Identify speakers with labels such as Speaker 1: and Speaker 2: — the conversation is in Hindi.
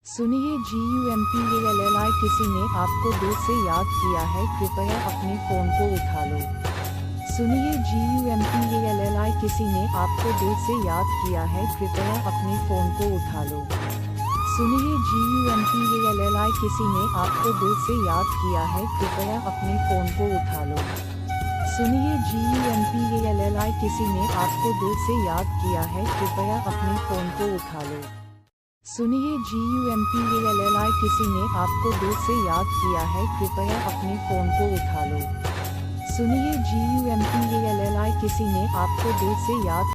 Speaker 1: सुनिए GUMPALLI किसी ने आपको दिल से याद किया है, कृपया अपने फ़ोन को उठा लो। सुनिए GUMPALLI किसी ने आपको दिल से याद किया है, कृपया अपने फ़ोन को उठा लो। सुनिए GUMPALLI किसी ने आपको दिल से याद किया है, कृपया अपने फ़ोन को उठा लो। सुनिए GUMPALLI किसी ने आपको दिल से याद किया है, कृपया अपने फ़ोन को उठा लो। सुनिए GUMPALLI किसी ने आपको दिल से याद किया है, कृपया अपने फ़ोन को उठा लो। सुनिए GUMPALLI किसी ने आपको दिल से याद